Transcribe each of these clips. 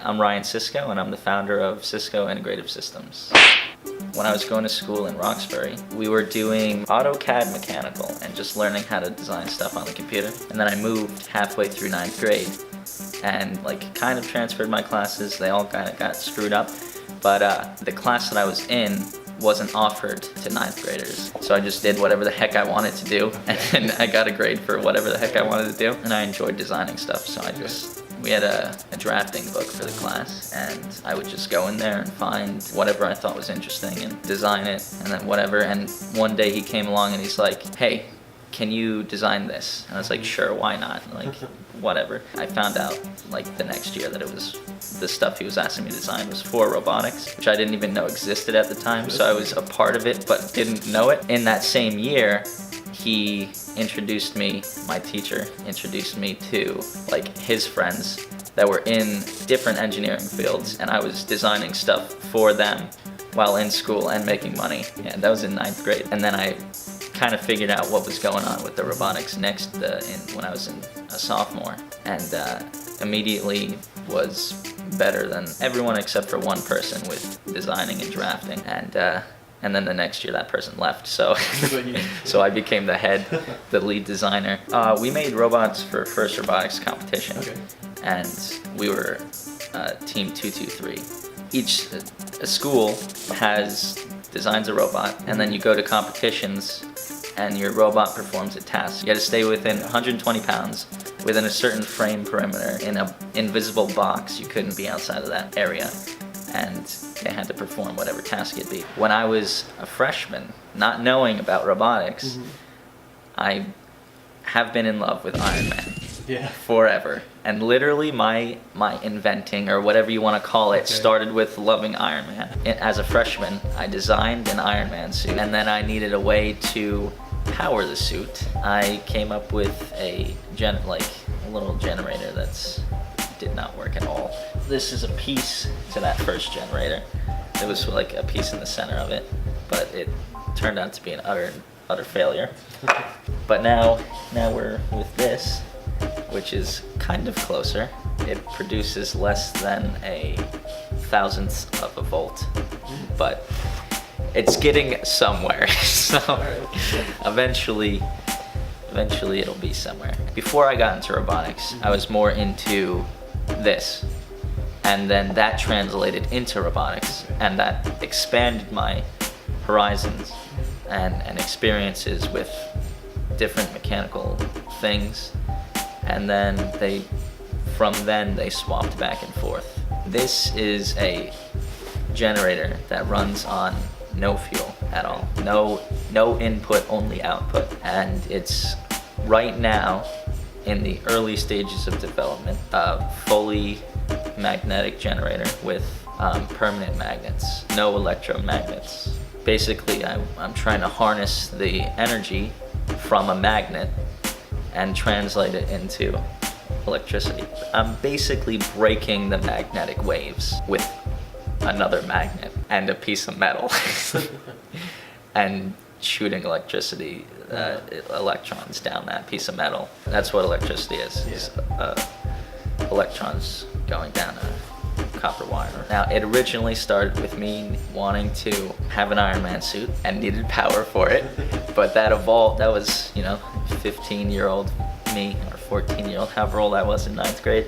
I'm Ryan Sisco, and I'm the founder of Sisco Integrative Systems. When I was going to school in Roxbury, we were doing AutoCAD mechanical and just learning how to design stuff on the computer. And then I moved halfway through 9th grade and kind of transferred my classes. They all kind of got screwed up, but the class that I was in wasn't offered to 9th graders. So I just did whatever the heck I wanted to do, and I got a grade for whatever the heck I wanted to do. And I enjoyed designing stuff, so we had a drafting book for the class, and I would just go in there and find whatever I thought was interesting and design it, and then whatever. And one day he came along and he's like, hey, can you design this? And I was like, sure, why not? Whatever. I found out the next year that it was, the stuff he was asking me to design was for robotics, which I didn't even know existed at the time, so I was a part of it but didn't know it. In that same year, he introduced me, my teacher introduced me to his friends that were in different engineering fields, and I was designing stuff for them while in school and making money. Yeah, that was in 9th grade. And then I kind of figured out what was going on with the robotics when I was in a sophomore, and immediately was better than everyone except for one person with designing and drafting. And then the next year that person left, so so I became the lead designer. We made robots for first robotics competition, and we were team 223. Each school designs a robot, and then you go to competitions and your robot performs a task. You had to stay within 120 pounds, within a certain frame perimeter, in an invisible box. You couldn't be outside of that area, and they had to perform whatever task it be. When I was a freshman, not knowing about robotics, I have been in love with Iron Man forever. And literally my inventing, or whatever you want to call it, started with loving Iron Man. As a freshman, I designed an Iron Man suit, and then I needed a way to power the suit. I came up with a little generator that did not work at all. This is a piece to that first generator. There was a piece in the center of it, but it turned out to be an utter failure. But now we're with this, which is kind of closer. It produces less than a thousandth of a volt, but it's getting somewhere. So eventually it'll be somewhere. Before I got into robotics, I was more into this, and then that translated into robotics, and that expanded my horizons and experiences with different mechanical things, and then from then they swapped back and forth. This is a generator that runs on no fuel at all, no input, only output, and it's right now in the early stages of development. A fully magnetic generator with permanent magnets, no electromagnets. Basically, I'm trying to harness the energy from a magnet and translate it into electricity. I'm basically breaking the magnetic waves with another magnet and a piece of metal and shooting electricity, electrons down that piece of metal. That's what electricity is electrons going down a copper wire. Now, it originally started with me wanting to have an Iron Man suit and needed power for it, but that evolved. That was 15-year-old me, or 14-year-old, however old I was in 9th grade,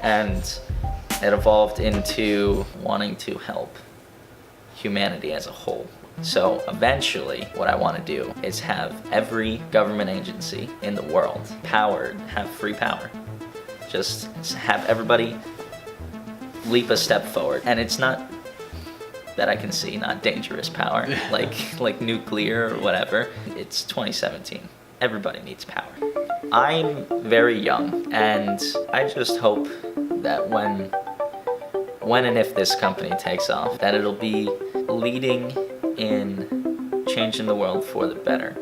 and it evolved into wanting to help humanity as a whole. So eventually what I want to do is have every government agency in the world have free power. Just have everybody leap a step forward. And it's not, that I can see, not dangerous power, like nuclear or whatever. It's 2017. Everybody needs power. I'm very young, and I just hope that when and if this company takes off, that it'll be leading in changing the world for the better.